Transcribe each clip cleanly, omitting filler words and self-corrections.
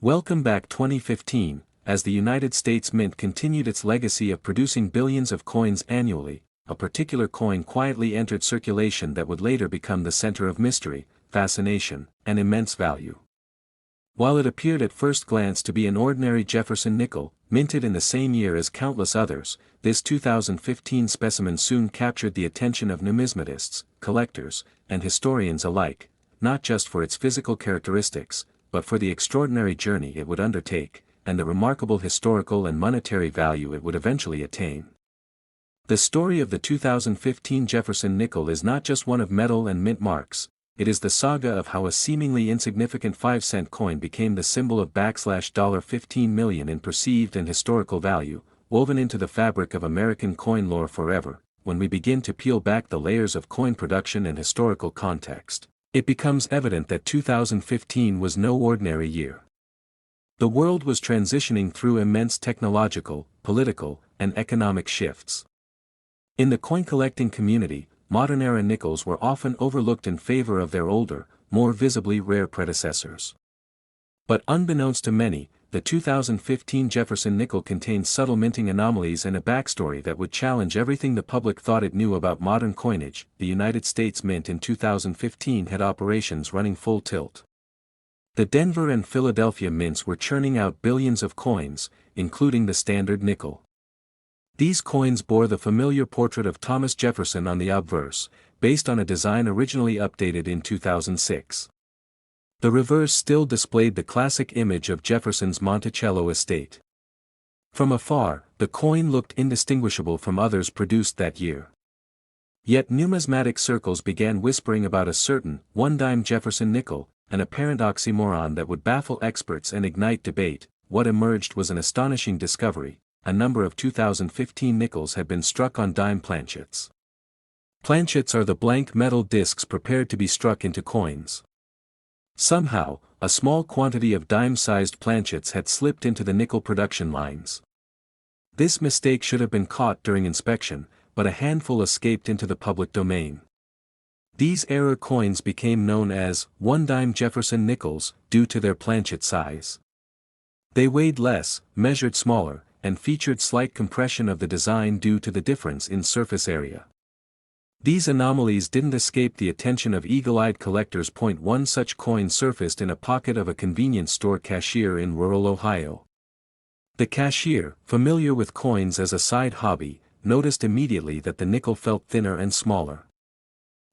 Welcome back 2015, as the United States Mint continued its legacy of producing billions of coins annually, a particular coin quietly entered circulation that would later become the center of mystery, fascination, and immense value. While it appeared at first glance to be an ordinary Jefferson nickel, minted in the same year as countless others, this 2015 specimen soon captured the attention of numismatists, collectors, and historians alike, not just for its physical characteristics, but for the extraordinary journey it would undertake, and the remarkable historical and monetary value it would eventually attain. The story of the 2015 Jefferson nickel is not just one of metal and mint marks, it is the saga of how a seemingly insignificant 5-cent coin became the symbol of $15 million in perceived and historical value, woven into the fabric of American coin lore forever. When we begin to peel back the layers of coin production and historical context, it becomes evident that 2015 was no ordinary year. The world was transitioning through immense technological, political, and economic shifts. In the coin-collecting community, modern-era nickels were often overlooked in favor of their older, more visibly rare predecessors. But unbeknownst to many, the 2015 Jefferson nickel contained subtle minting anomalies and a backstory that would challenge everything the public thought it knew about modern coinage. The United States Mint in 2015 had operations running full tilt. The Denver and Philadelphia mints were churning out billions of coins, including the standard nickel. These coins bore the familiar portrait of Thomas Jefferson on the obverse, based on a design originally updated in 2006. The reverse still displayed the classic image of Jefferson's Monticello estate. From afar, the coin looked indistinguishable from others produced that year. Yet numismatic circles began whispering about a certain one-dime Jefferson nickel, an apparent oxymoron that would baffle experts and ignite debate. What emerged was an astonishing discovery: a number of 2015 nickels had been struck on dime planchets. Planchets are the blank metal discs prepared to be struck into coins. Somehow, a small quantity of dime-sized planchets had slipped into the nickel production lines. This mistake should have been caught during inspection, but a handful escaped into the public domain. These error coins became known as one-dime Jefferson nickels due to their planchet size. They weighed less, measured smaller, and featured slight compression of the design due to the difference in surface area. These anomalies didn't escape the attention of eagle-eyed collectors. One such coin surfaced in a pocket of a convenience store cashier in rural Ohio. The cashier, familiar with coins as a side hobby, noticed immediately that the nickel felt thinner and smaller.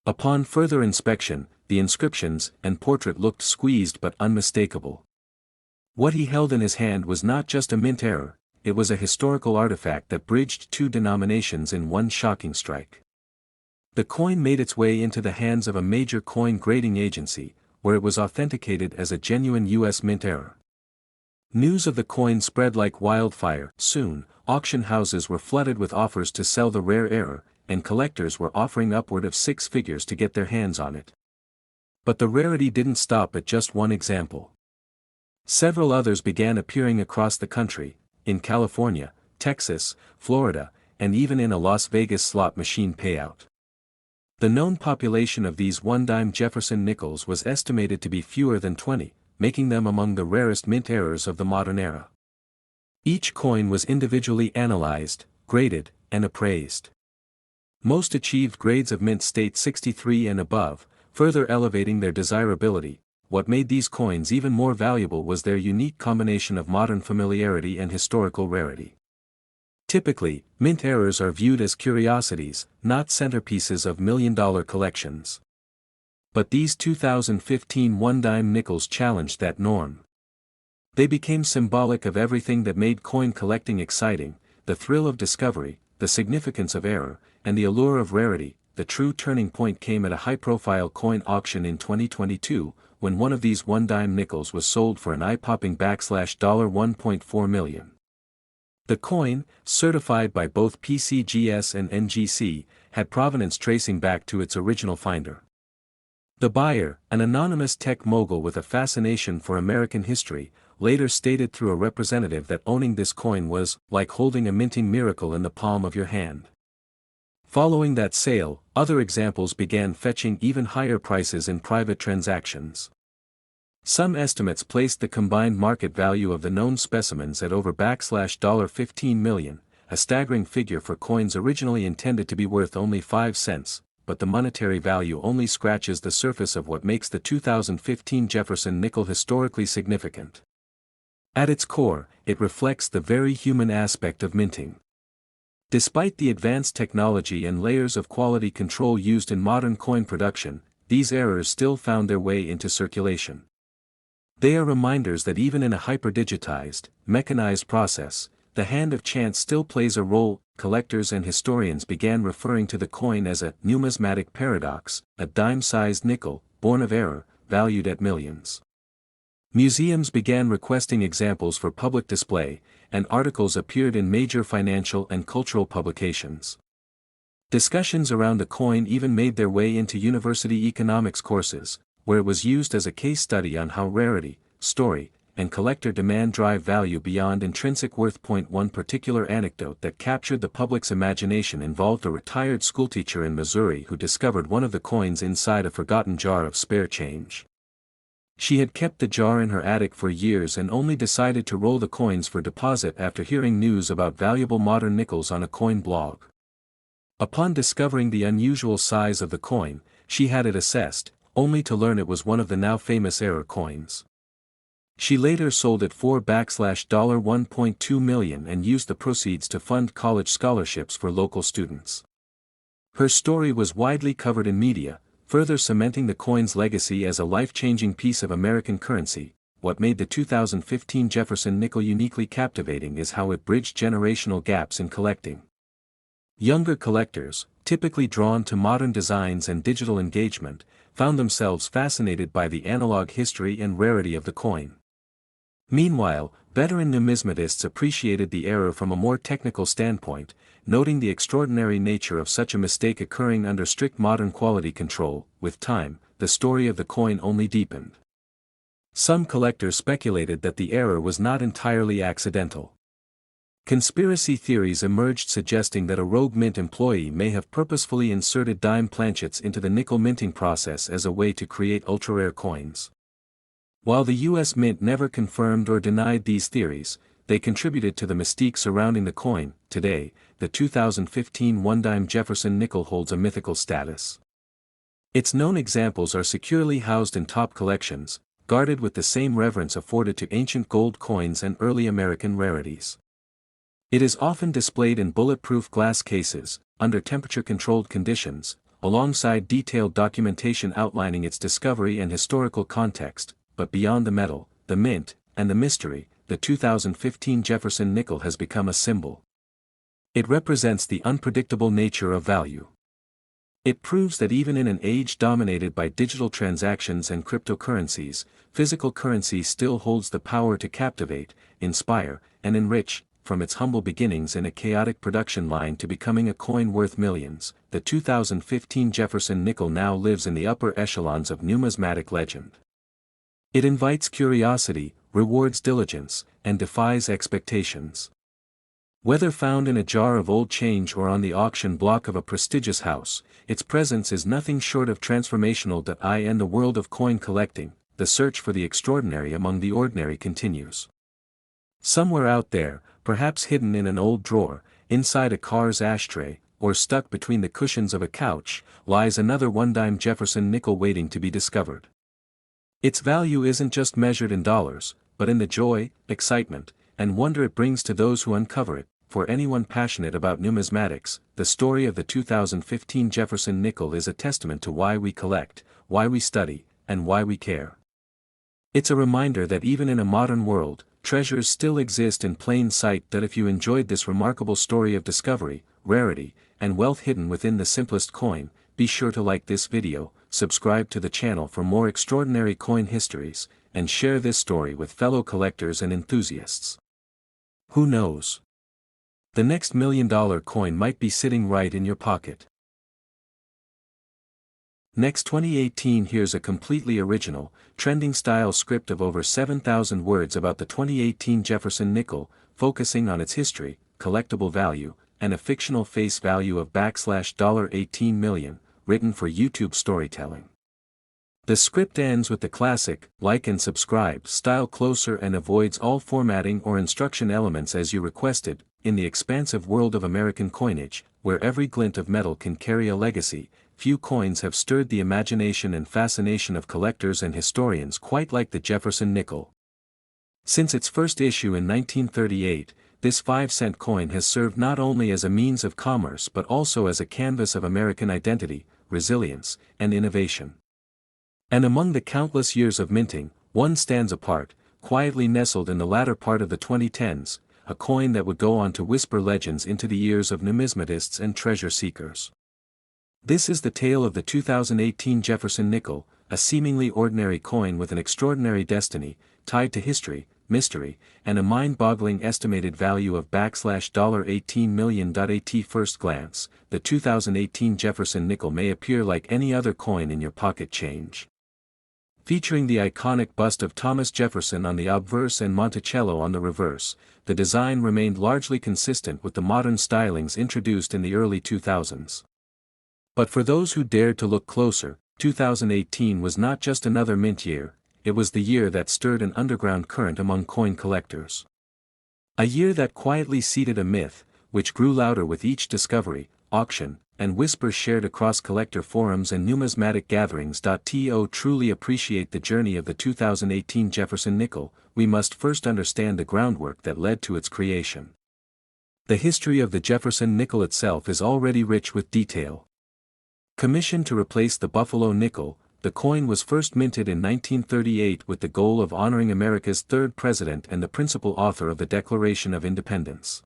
Upon further inspection, the inscriptions and portrait looked squeezed but unmistakable. What he held in his hand was not just a mint error, it was a historical artifact that bridged two denominations in one shocking strike. The coin made its way into the hands of a major coin grading agency, where it was authenticated as a genuine U.S. mint error. News of the coin spread like wildfire. Soon, auction houses were flooded with offers to sell the rare error, and collectors were offering upward of 6 figures to get their hands on it. But the rarity didn't stop at just one example. Several others began appearing across the country, in California, Texas, Florida, and even in a Las Vegas slot machine payout. The known population of these one-dime Jefferson nickels was estimated to be fewer than 20, making them among the rarest mint errors of the modern era. Each coin was individually analyzed, graded, and appraised. Most achieved grades of mint state 63 and above, further elevating their desirability. What made these coins even more valuable was their unique combination of modern familiarity and historical rarity. Typically, mint errors are viewed as curiosities, not centerpieces of million-dollar collections. But these 2015 one-dime nickels challenged that norm. They became symbolic of everything that made coin collecting exciting: the thrill of discovery, the significance of error, and the allure of rarity. The true turning point came at a high-profile coin auction in 2022, when one of these one-dime nickels was sold for an eye-popping $1.4 million. The coin, certified by both PCGS and NGC, had provenance tracing back to its original finder. The buyer, an anonymous tech mogul with a fascination for American history, later stated through a representative that owning this coin was like holding a minting miracle in the palm of your hand. Following that sale, other examples began fetching even higher prices in private transactions. Some estimates placed the combined market value of the known specimens at over $15 million, a staggering figure for coins originally intended to be worth only 5 cents, but the monetary value only scratches the surface of what makes the 2015 Jefferson nickel historically significant. At its core, it reflects the very human aspect of minting. Despite the advanced technology and layers of quality control used in modern coin production, these errors still found their way into circulation. They are reminders that even in a hyper-digitized, mechanized process, the hand of chance still plays a role. Collectors and historians began referring to the coin as a numismatic paradox, a dime-sized nickel, born of error, valued at millions. Museums began requesting examples for public display, and articles appeared in major financial and cultural publications. Discussions around the coin even made their way into university economics courses, where it was used as a case study on how rarity, story, and collector demand drive value beyond intrinsic worth. One particular anecdote that captured the public's imagination involved a retired schoolteacher in Missouri who discovered one of the coins inside a forgotten jar of spare change. She had kept the jar in her attic for years and only decided to roll the coins for deposit after hearing news about valuable modern nickels on a coin blog. Upon discovering the unusual size of the coin, she had it assessed, only to learn it was one of the now famous error coins. She later sold it for $1.2 million and used the proceeds to fund college scholarships for local students. Her story was widely covered in media, further cementing the coin's legacy as a life-changing piece of American currency. What made the 2015 Jefferson nickel uniquely captivating is how it bridged generational gaps in collecting. Younger collectors, typically drawn to modern designs and digital engagement, found themselves fascinated by the analog history and rarity of the coin. Meanwhile, veteran numismatists appreciated the error from a more technical standpoint, noting the extraordinary nature of such a mistake occurring under strict modern quality control. With time, the story of the coin only deepened. Some collectors speculated that the error was not entirely accidental. Conspiracy theories emerged suggesting that a rogue mint employee may have purposefully inserted dime planchets into the nickel minting process as a way to create ultra-rare coins. While the U.S. Mint never confirmed or denied these theories, they contributed to the mystique surrounding the coin. Today, the 2015 one-dime Jefferson nickel holds a mythical status. Its known examples are securely housed in top collections, guarded with the same reverence afforded to ancient gold coins and early American rarities. It is often displayed in bulletproof glass cases, under temperature-controlled conditions, alongside detailed documentation outlining its discovery and historical context. But beyond the metal, the mint, and the mystery, the 2015 Jefferson nickel has become a symbol. It represents the unpredictable nature of value. It proves that even in an age dominated by digital transactions and cryptocurrencies, physical currency still holds the power to captivate, inspire, and enrich. From its humble beginnings in a chaotic production line to becoming a coin worth millions, the 2015 Jefferson nickel now lives in the upper echelons of numismatic legend. It invites curiosity, rewards diligence, and defies expectations. Whether found in a jar of old change or on the auction block of a prestigious house, its presence is nothing short of transformational. In the world of coin collecting, the search for the extraordinary among the ordinary continues. Somewhere out there, perhaps hidden in an old drawer, inside a car's ashtray, or stuck between the cushions of a couch, lies another one-dime Jefferson nickel waiting to be discovered. Its value isn't just measured in dollars, but in the joy, excitement, and wonder it brings to those who uncover it. For anyone passionate about numismatics, the story of the 2015 Jefferson nickel is a testament to why we collect, why we study, and why we care. It's a reminder that even in a modern world, treasures still exist in plain sight. If you enjoyed this remarkable story of discovery, rarity, and wealth hidden within the simplest coin, be sure to like this video, subscribe to the channel for more extraordinary coin histories, and share this story with fellow collectors and enthusiasts. Who knows? The next $1 million coin might be sitting right in your pocket. Next 2018. Here's a completely original, trending style script of over 7,000 words about the 2018 Jefferson nickel, focusing on its history, collectible value, and a fictional face value of $18 million, written for YouTube storytelling. The script ends with the classic, like and subscribe style closer and avoids all formatting or instruction elements as you requested. In the expansive world of American coinage, where every glint of metal can carry a legacy, few coins have stirred the imagination and fascination of collectors and historians quite like the Jefferson nickel. Since its first issue in 1938, this 5-cent coin has served not only as a means of commerce but also as a canvas of American identity, resilience, and innovation. And among the countless years of minting, one stands apart, quietly nestled in the latter part of the 2010s, a coin that would go on to whisper legends into the ears of numismatists and treasure seekers. This is the tale of the 2018 Jefferson nickel, a seemingly ordinary coin with an extraordinary destiny, tied to history, mystery, and a mind-boggling estimated value of $18 million. At first glance, the 2018 Jefferson nickel may appear like any other coin in your pocket change. Featuring the iconic bust of Thomas Jefferson on the obverse and Monticello on the reverse, the design remained largely consistent with the modern stylings introduced in the early 2000s. But for those who dared to look closer, 2018 was not just another mint year, it was the year that stirred an underground current among coin collectors. A year that quietly seeded a myth, which grew louder with each discovery, auction, and whispers shared across collector forums and numismatic gatherings. To truly appreciate the journey of the 2018 Jefferson nickel, we must first understand the groundwork that led to its creation. The history of the Jefferson nickel itself is already rich with detail. Commissioned to replace the Buffalo nickel, the coin was first minted in 1938 with the goal of honoring America's third president and the principal author of the Declaration of Independence.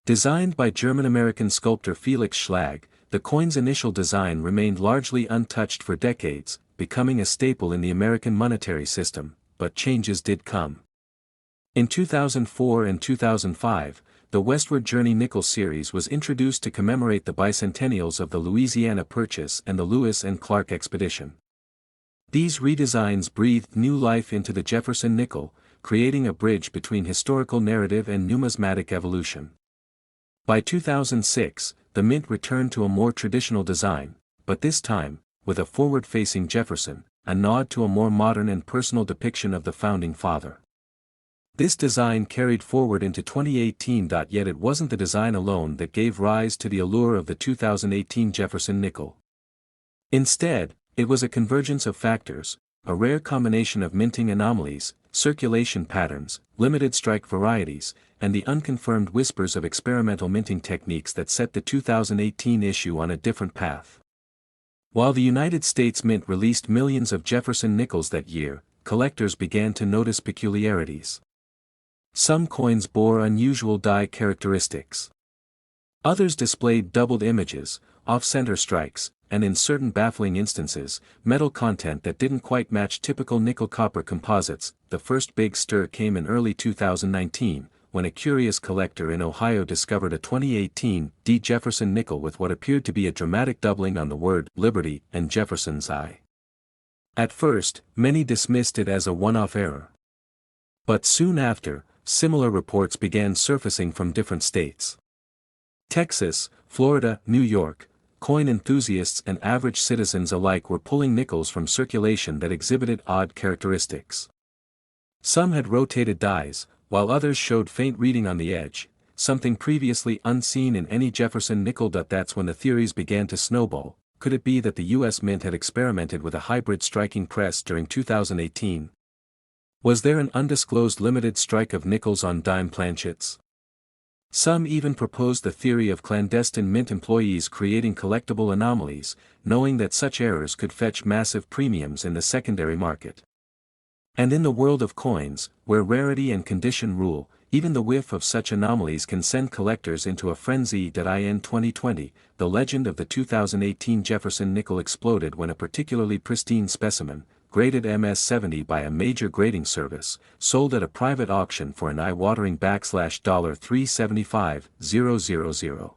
Designed by German-American sculptor Felix Schlag, the coin's initial design remained largely untouched for decades, becoming a staple in the American monetary system, but changes did come. In 2004 and 2005, the Westward Journey Nickel series was introduced to commemorate the bicentennials of the Louisiana Purchase and the Lewis and Clark Expedition. These redesigns breathed new life into the Jefferson nickel, creating a bridge between historical narrative and numismatic evolution. By 2006, the mint returned to a more traditional design, but this time, with a forward-facing Jefferson, a nod to a more modern and personal depiction of the founding father. This design carried forward into 2018. Yet it wasn't the design alone that gave rise to the allure of the 2018 Jefferson nickel. Instead, it was a convergence of factors, a rare combination of minting anomalies, circulation patterns, limited strike varieties, and the unconfirmed whispers of experimental minting techniques that set the 2018 issue on a different path. While the United States Mint released millions of Jefferson nickels that year, collectors began to notice peculiarities. Some coins bore unusual die characteristics. Others displayed doubled images, off-center strikes, and in certain baffling instances, metal content that didn't quite match typical nickel-copper composites. The first big stir came in early 2019, when a curious collector in Ohio discovered a 2018 D. Jefferson nickel with what appeared to be a dramatic doubling on the word Liberty and Jefferson's I. At first, many dismissed it as a one-off error. But soon after, similar reports began surfacing from different states. Texas, Florida, New York, coin enthusiasts and average citizens alike were pulling nickels from circulation that exhibited odd characteristics. Some had rotated dies, while others showed faint reading on the edge, something previously unseen in any Jefferson nickel. That's when the theories began to snowball. Could it be that the U.S. Mint had experimented with a hybrid striking press during 2018? Was there an undisclosed limited strike of nickels on dime planchets? Some even proposed the theory of clandestine mint employees creating collectible anomalies, knowing that such errors could fetch massive premiums in the secondary market. And in the world of coins, where rarity and condition rule, even the whiff of such anomalies can send collectors into a frenzy. In 2020, the legend of the 2018 Jefferson nickel exploded when a particularly pristine specimen, graded MS-70 by a major grading service, sold at a private auction for an eye-watering $375,000.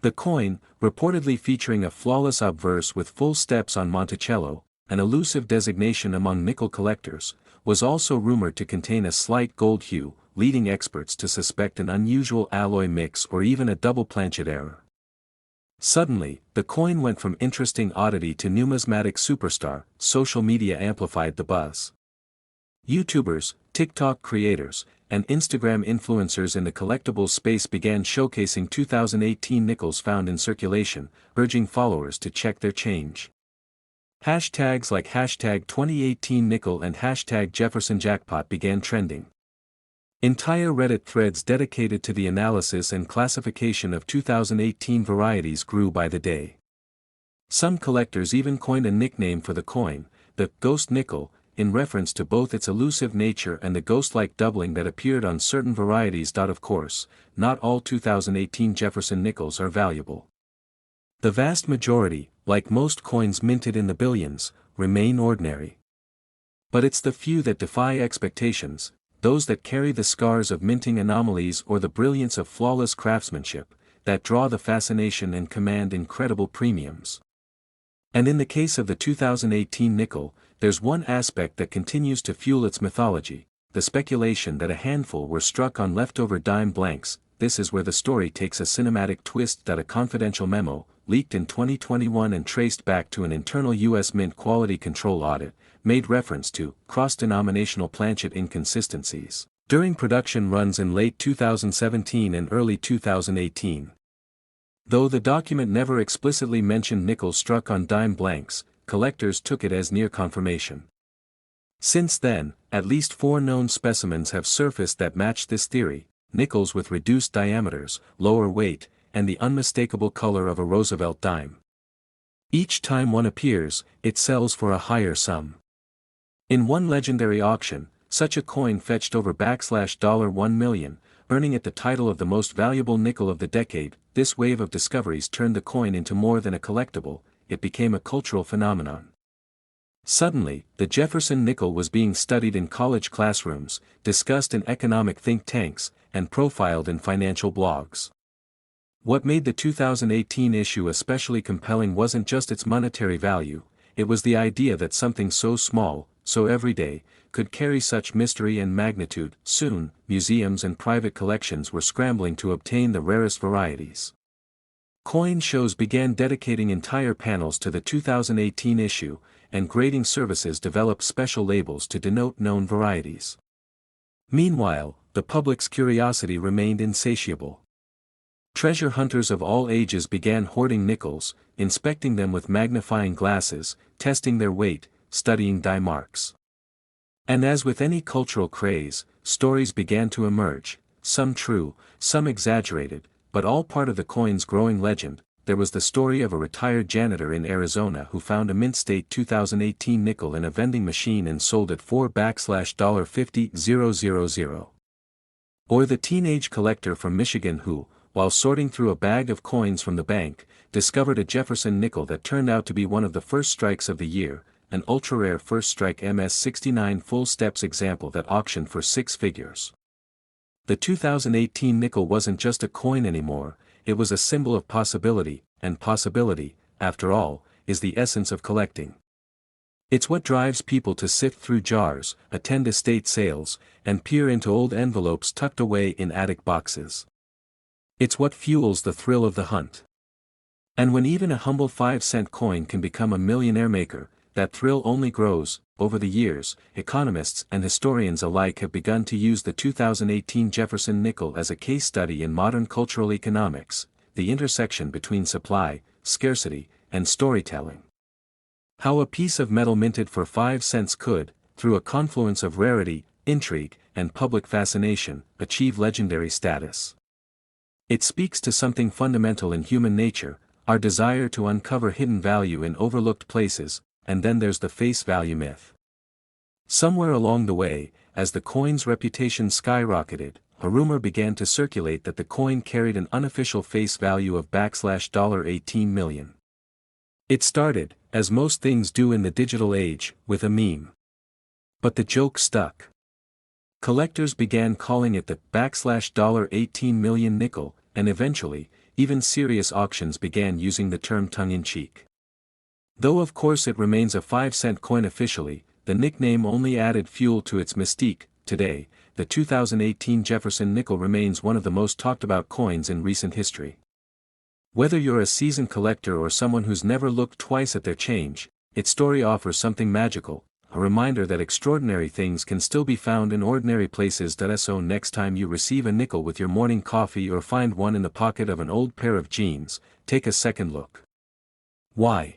The coin, reportedly featuring a flawless obverse with full steps on Monticello, an elusive designation among nickel collectors, was also rumored to contain a slight gold hue, leading experts to suspect an unusual alloy mix or even a double planchet error. Suddenly, the coin went from interesting oddity to numismatic superstar. Social media amplified the buzz. YouTubers, TikTok creators, and Instagram influencers in the collectibles space began showcasing 2018 nickels found in circulation, urging followers to check their change. Hashtags like hashtag 2018 nickel and hashtag Jefferson jackpot began trending. Entire Reddit threads dedicated to the analysis and classification of 2018 varieties grew by the day. Some collectors even coined a nickname for the coin, the ghost nickel, in reference to both its elusive nature and the ghost-like doubling that appeared on certain varieties. Of course, not all 2018 Jefferson nickels are valuable. The vast majority, like most coins minted in the billions, remain ordinary. But it's the few that defy expectations, those that carry the scars of minting anomalies or the brilliance of flawless craftsmanship, that draw the fascination and command incredible premiums. And in the case of the 2018 nickel, there's one aspect that continues to fuel its mythology, the speculation that a handful were struck on leftover dime blanks. This is where the story takes a cinematic twist. That a confidential memo, leaked in 2021 and traced back to an internal U.S. Mint quality control audit, made reference to cross-denominational planchet inconsistencies during production runs in late 2017 and early 2018. Though the document never explicitly mentioned nickels struck on dime blanks, collectors took it as near confirmation. Since then, at least 4 known specimens have surfaced that match this theory: nickels with reduced diameters, lower weight, and the unmistakable color of a Roosevelt dime. Each time one appears, it sells for a higher sum. In one legendary auction, such a coin fetched over $1 million, earning it the title of the most valuable nickel of the decade. This wave of discoveries turned the coin into more than a collectible, it became a cultural phenomenon. Suddenly, the Jefferson nickel was being studied in college classrooms, discussed in economic think tanks, and profiled in financial blogs. What made the 2018 issue especially compelling wasn't just its monetary value, it was the idea that something so small, so everyday, could carry such mystery and magnitude. Soon, museums and private collections were scrambling to obtain the rarest varieties. Coin shows began dedicating entire panels to the 2018 issue, and grading services developed special labels to denote known varieties. Meanwhile, the public's curiosity remained insatiable. Treasure hunters of all ages began hoarding nickels, inspecting them with magnifying glasses, testing their weight, studying die marks. And as with any cultural craze, stories began to emerge, some true, some exaggerated, but all part of the coin's growing legend. There was the story of a retired janitor in Arizona who found a mint-state 2018 nickel in a vending machine and sold it for $50,000. Or the teenage collector from Michigan who, while sorting through a bag of coins from the bank, discovered a Jefferson nickel that turned out to be one of the first strikes of the year, an ultra-rare first strike MS-69 full steps example that auctioned for 6 figures. The 2018 nickel wasn't just a coin anymore, it was a symbol of possibility, and possibility, after all, is the essence of collecting. It's what drives people to sift through jars, attend estate sales, and peer into old envelopes tucked away in attic boxes. It's what fuels the thrill of the hunt. And when even a humble 5-cent coin can become a millionaire maker, that thrill only grows. Over the years, economists and historians alike have begun to use the 2018 Jefferson nickel as a case study in modern cultural economics, the intersection between supply, scarcity, and storytelling. How a piece of metal minted for 5 cents could, through a confluence of rarity, intrigue, and public fascination, achieve legendary status. It speaks to something fundamental in human nature, our desire to uncover hidden value in overlooked places. And then there's the face value myth. Somewhere along the way, as the coin's reputation skyrocketed, a rumor began to circulate that the coin carried an unofficial face value of $18 million. It started, as most things do in the digital age, with a meme. But the joke stuck. Collectors began calling it the $18 million nickel, and eventually, even serious auctions began using the term tongue-in-cheek. Though of course it remains a 5-cent coin officially, the nickname only added fuel to its mystique. Today, the 2018 Jefferson nickel remains one of the most talked about coins in recent history. Whether you're a seasoned collector or someone who's never looked twice at their change, its story offers something magical, a reminder that extraordinary things can still be found in ordinary places. So next time you receive a nickel with your morning coffee or find one in the pocket of an old pair of jeans, take a second look. Why?